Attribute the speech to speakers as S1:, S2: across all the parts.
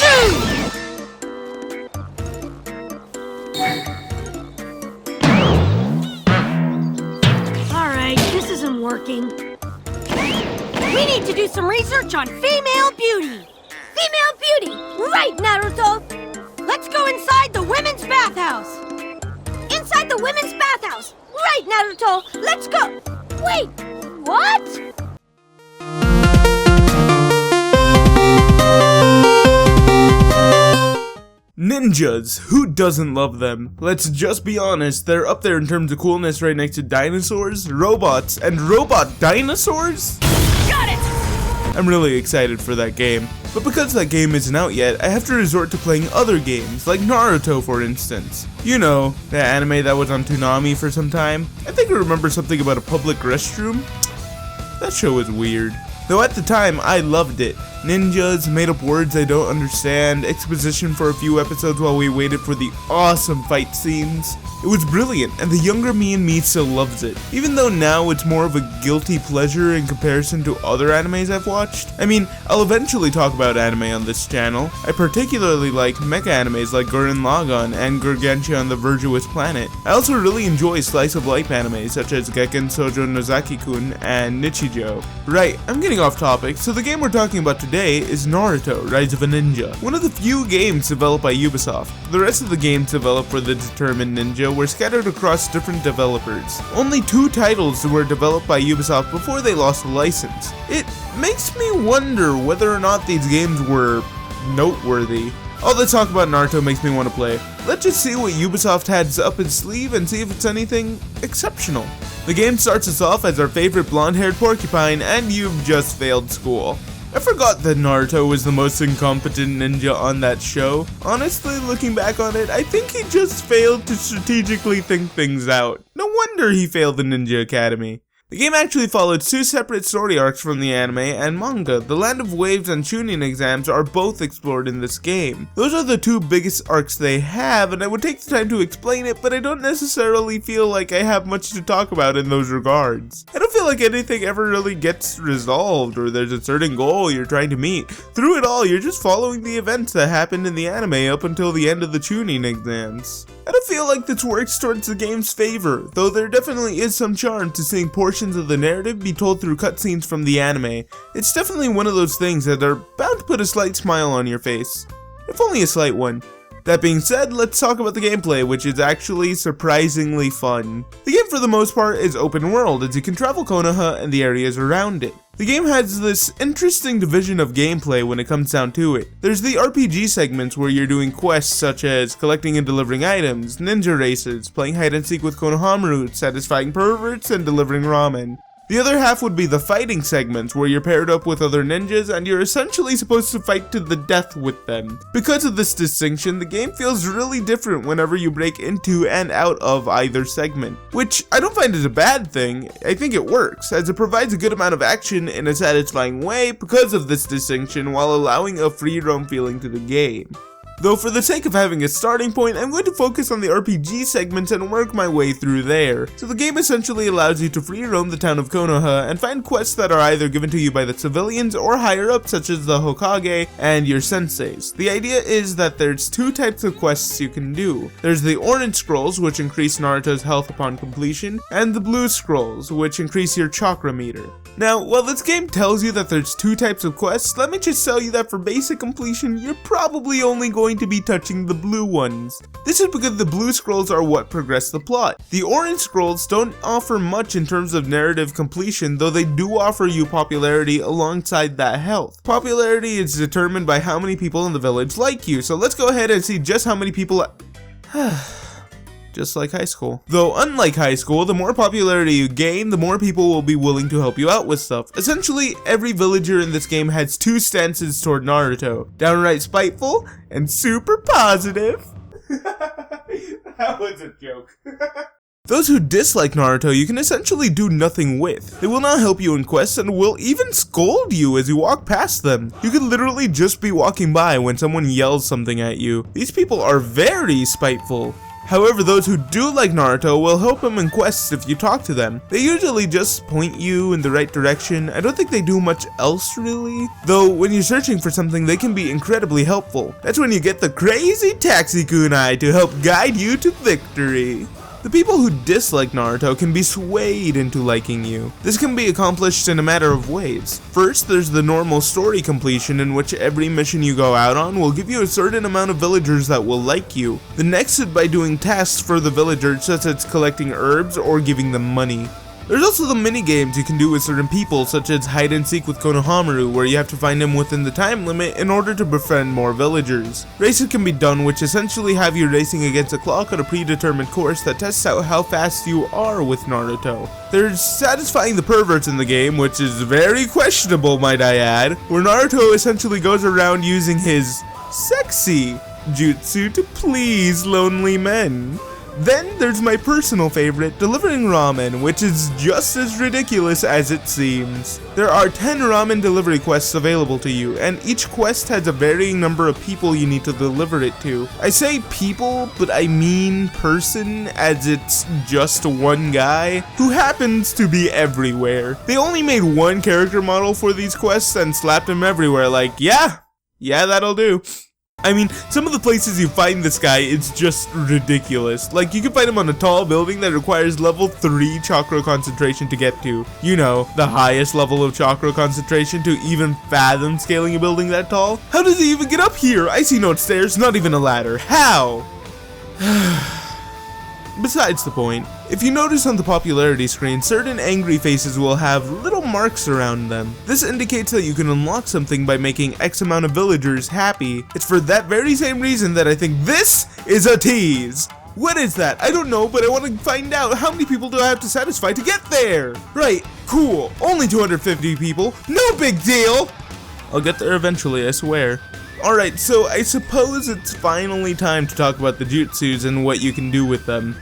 S1: Jutsu! Alright, this isn't working. We need to do some research on female beauty. Female beauty! Right, Naruto! Let's go inside the women's bathhouse! Inside the women's bathhouse! Right, Naruto! Let's go! Wait! What?
S2: Ninjas, who doesn't love them? Let's just be honest, they're up there in terms of coolness right next to dinosaurs, robots, and robot dinosaurs?
S1: Got it!
S2: I'm really excited for that game, but because that game isn't out yet, I have to resort to playing other games, like Naruto for instance. You know, the anime that was on Toonami for some time. I think I remember something about a public restroom. That show was weird. Though at the time, I loved it. Ninjas, made up words I don't understand, exposition for a few episodes while we waited for the awesome fight scenes. It was brilliant, and the younger me in me still loves it. Even though now it's more of a guilty pleasure in comparison to other animes I've watched. I mean, I'll eventually talk about anime on this channel. I particularly like mecha animes like Gurren Lagann and Gargantua on the Virtuous Planet. I also really enjoy slice of life animes such as Gekken Shoujo Nozaki-kun and Nichijou. Right, I'm getting off topic, so the game we're talking about today is Naruto, Rise of a Ninja, one of the few games developed by Ubisoft. The rest of the games developed for the Determined Ninja were scattered across different developers. Only 2 titles were developed by Ubisoft before they lost the license. It makes me wonder whether or not these games were noteworthy. All the talk about Naruto makes me want to play. Let's just see what Ubisoft has up its sleeve and see if it's anything exceptional. The game starts us off as our favorite blonde-haired porcupine, and you've just failed school. I forgot that Naruto was the most incompetent ninja on that show. Honestly, looking back on it, I think he just failed to strategically think things out. No wonder he failed the Ninja Academy. The game actually followed 2 separate story arcs from the anime and manga. The Land of Waves and Chunin exams are both explored in this game. Those are the 2 biggest arcs they have, and I would take the time to explain it, but I don't necessarily feel like I have much to talk about in those regards. I don't feel like anything ever really gets resolved, or there's a certain goal you're trying to meet. Through it all, you're just following the events that happened in the anime up until the end of the Chunin exams. I don't feel like this works towards the game's favor, though there definitely is some charm to seeing portions of the narrative be told through cutscenes from the anime. It's definitely one of those things that are bound to put a slight smile on your face, if only a slight one. That being said, let's talk about the gameplay, which is actually surprisingly fun. The game for the most part is open world, as you can travel Konoha and the areas around it. The game has this interesting division of gameplay when it comes down to it. There's the RPG segments where you're doing quests such as collecting and delivering items, ninja races, playing hide and seek with Konohamaru, satisfying perverts, and delivering ramen. The other half would be the fighting segments where you're paired up with other ninjas and you're essentially supposed to fight to the death with them. Because of this distinction, the game feels really different whenever you break into and out of either segment. Which I don't find is a bad thing, I think it works, as it provides a good amount of action in a satisfying way because of this distinction while allowing a free roam feeling to the game. Though for the sake of having a starting point, I'm going to focus on the RPG segments and work my way through there. So the game essentially allows you to free roam the town of Konoha and find quests that are either given to you by the civilians or higher up, such as the Hokage and your senseis. The idea is that there's 2 types of quests you can do. There's the orange scrolls, which increase Naruto's health upon completion, and the blue scrolls, which increase your chakra meter. Now, while this game tells you that there's 2 types of quests, let me just tell you that for basic completion, you're probably only going to be touching the blue ones. This is because the blue scrolls are what progress the plot. The orange scrolls don't offer much in terms of narrative completion, though they do offer you popularity alongside that health. Popularity is determined by how many people in the village like you, so let's go ahead and see just how many people just like high school. Though unlike high school, the more popularity you gain, the more people will be willing to help you out with stuff. Essentially, every villager in this game has 2 stances toward Naruto: downright spiteful and super positive. That was a joke. Those who dislike Naruto you can essentially do nothing with. They will not help you in quests and will even scold you as you walk past them. You could literally just be walking by when someone yells something at you. These people are very spiteful. However, those who do like Naruto will help him in quests if you talk to them. They usually just point you in the right direction. I don't think they do much else really. Though when you're searching for something, they can be incredibly helpful. That's when you get the crazy taxi kunai to help guide you to victory. The people who dislike Naruto can be swayed into liking you. This can be accomplished in a matter of ways. First, there's the normal story completion, in which every mission you go out on will give you a certain amount of villagers that will like you. The next is by doing tasks for the villagers, such as collecting herbs or giving them money. There's also the mini games you can do with certain people, such as hide and seek with Konohamaru, where you have to find him within the time limit in order to befriend more villagers. Races can be done, which essentially have you racing against a clock on a predetermined course that tests out how fast you are with Naruto. There's satisfying the perverts in the game, which is very questionable, might I add, where Naruto essentially goes around using his sexy jutsu to please lonely men. Then there's my personal favorite, delivering ramen, which is just as ridiculous as it seems. There are 10 ramen delivery quests available to you, and each quest has a varying number of people you need to deliver it to. I say people, but I mean person, as it's just one guy who happens to be everywhere. They only made one character model for these quests and slapped him everywhere, like, yeah, that'll do. I mean, some of the places you find this guy, it's just ridiculous. Like, you can find him on a tall building that requires level 3 chakra concentration to get to. You know, the highest level of chakra concentration to even fathom scaling a building that tall. How does he even get up here? I see no stairs, not even a ladder. How? Besides the point, if you notice on the popularity screen, certain angry faces will have little marks around them. This indicates that you can unlock something by making X amount of villagers happy. It's for that very same reason that I think this is a tease. What is that? I don't know, but I want to find out how many people do I have to satisfy to get there? Right, cool, only 250 people, no big deal. I'll get there eventually, I swear. Alright, so I suppose it's finally time to talk about the jutsus and what you can do with them.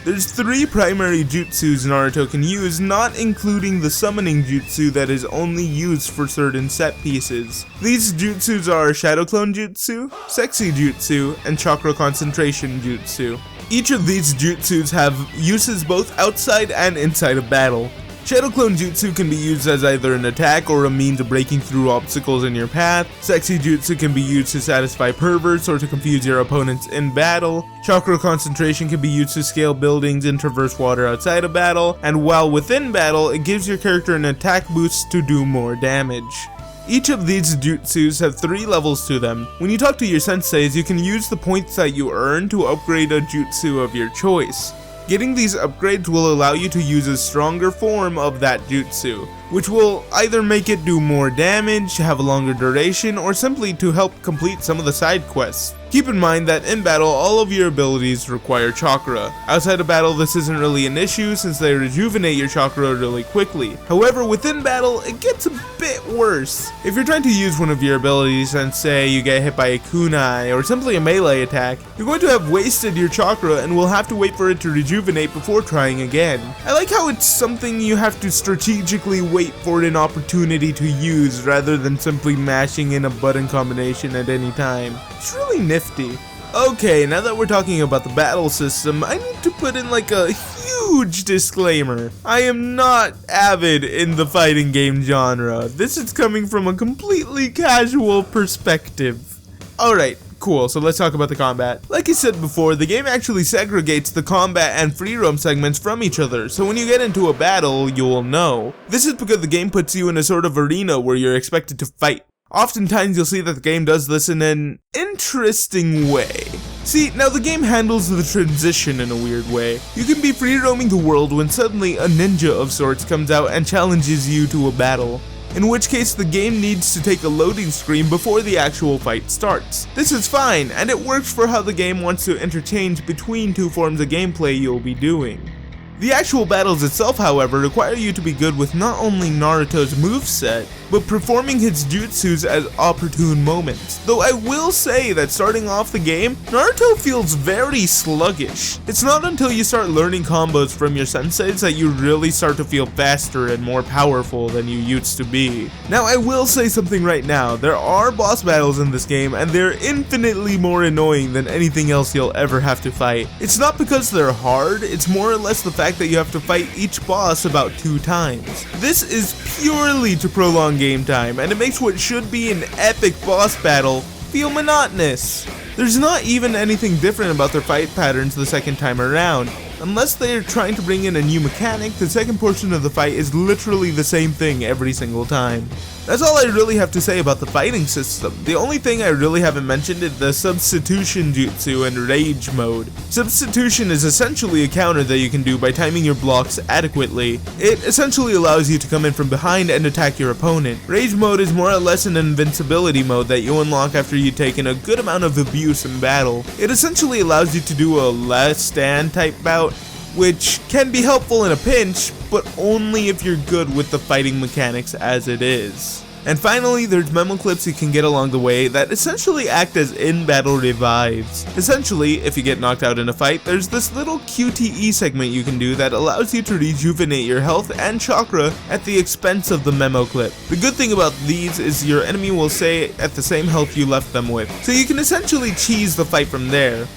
S2: There's 3 primary jutsus Naruto can use, not including the summoning jutsu that is only used for certain set pieces. These jutsus are Shadow Clone Jutsu, Sexy Jutsu, and Chakra Concentration Jutsu. Each of these jutsus have uses both outside and inside of battle. Shadow Clone Jutsu can be used as either an attack or a means of breaking through obstacles in your path. Sexy Jutsu can be used to satisfy perverts or to confuse your opponents in battle. Chakra Concentration can be used to scale buildings and traverse water outside of battle. And while within battle, it gives your character an attack boost to do more damage. Each of these jutsus have 3 levels to them. When you talk to your senseis, you can use the points that you earn to upgrade a jutsu of your choice. Getting these upgrades will allow you to use a stronger form of that jutsu, which will either make it do more damage, have a longer duration, or simply to help complete some of the side quests. Keep in mind that in battle, all of your abilities require chakra. Outside of battle, this isn't really an issue since they rejuvenate your chakra really quickly. However, within battle, it gets a bit worse. If you're trying to use one of your abilities and say you get hit by a kunai or simply a melee attack, you're going to have wasted your chakra and will have to wait for it to rejuvenate before trying again. I like how it's something you have to strategically wait for an opportunity to use rather than simply mashing in a button combination at any time. It's really nifty. Okay, now that we're talking about the battle system, I need to put in like a huge disclaimer. I am not avid in the fighting game genre. This is coming from a completely casual perspective. Alright, cool, so let's talk about the combat. Like I said before, the game actually segregates the combat and free roam segments from each other, so when you get into a battle, you'll know. This is because the game puts you in a sort of arena where you're expected to fight. Oftentimes you'll see that the game does this in an interesting way. See, now the game handles the transition in a weird way. You can be free roaming the world when suddenly a ninja of sorts comes out and challenges you to a battle. In which case the game needs to take a loading screen before the actual fight starts. This is fine, and it works for how the game wants to interchange between 2 forms of gameplay you'll be doing. The actual battles itself, however, require you to be good with not only Naruto's moveset, but performing his jutsus at opportune moments. Though I will say that starting off the game, Naruto feels very sluggish. It's not until you start learning combos from your senseis that you really start to feel faster and more powerful than you used to be. Now I will say something right now, there are boss battles in this game and they're infinitely more annoying than anything else you'll ever have to fight. It's not because they're hard, it's more or less the fact that you have to fight each boss about 2 times. This is purely to prolong game time, and it makes what should be an epic boss battle feel monotonous. There's not even anything different about their fight patterns the second time around. Unless they are trying to bring in a new mechanic, the second portion of the fight is literally the same thing every single time. That's all I really have to say about the fighting system. The only thing I really haven't mentioned is the Substitution Jutsu and Rage mode. Substitution is essentially a counter that you can do by timing your blocks adequately. It essentially allows you to come in from behind and attack your opponent. Rage mode is more or less an invincibility mode that you unlock after you've taken a good amount of abuse in battle. It essentially allows you to do a last stand type bout, which can be helpful in a pinch, but only if you're good with the fighting mechanics as it is. And finally, there's memo clips you can get along the way that essentially act as in-battle revives. Essentially, if you get knocked out in a fight, there's this little QTE segment you can do that allows you to rejuvenate your health and chakra at the expense of the memo clip. The good thing about these is your enemy will stay at the same health you left them with, so you can essentially cheese the fight from there,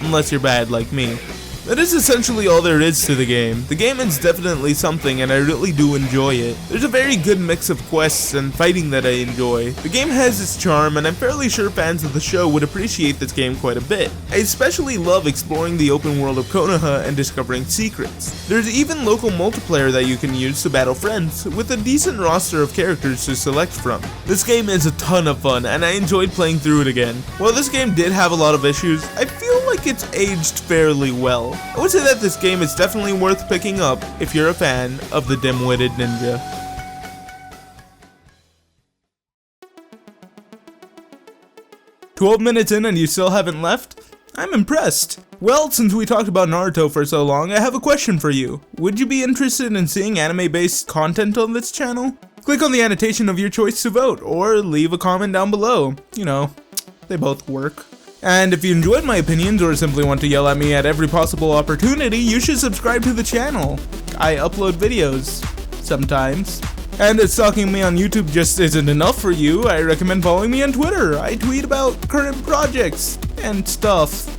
S2: unless you're bad like me. That is essentially all there is to the game. The game is definitely something and I really do enjoy it. There's a very good mix of quests and fighting that I enjoy. The game has its charm and I'm fairly sure fans of the show would appreciate this game quite a bit. I especially love exploring the open world of Konoha and discovering secrets. There's even local multiplayer that you can use to battle friends, with a decent roster of characters to select from. This game is a ton of fun and I enjoyed playing through it again. While this game did have a lot of issues, I feel like it's aged fairly well. I would say that this game is definitely worth picking up if you're a fan of the dim-witted ninja. "12 minutes in and you still haven't left? I'm impressed. Well, since we talked about Naruto for so long, I have a question for you. Would you be interested in seeing anime-based content on this channel? Click on the annotation of your choice to vote, or leave a comment down below. You know, they both work. And if you enjoyed my opinions or simply want to yell at me at every possible opportunity, you should subscribe to the channel. I upload videos. Sometimes. And if stalking me on YouTube just isn't enough for you, I recommend following me on Twitter. I tweet about current projects and stuff.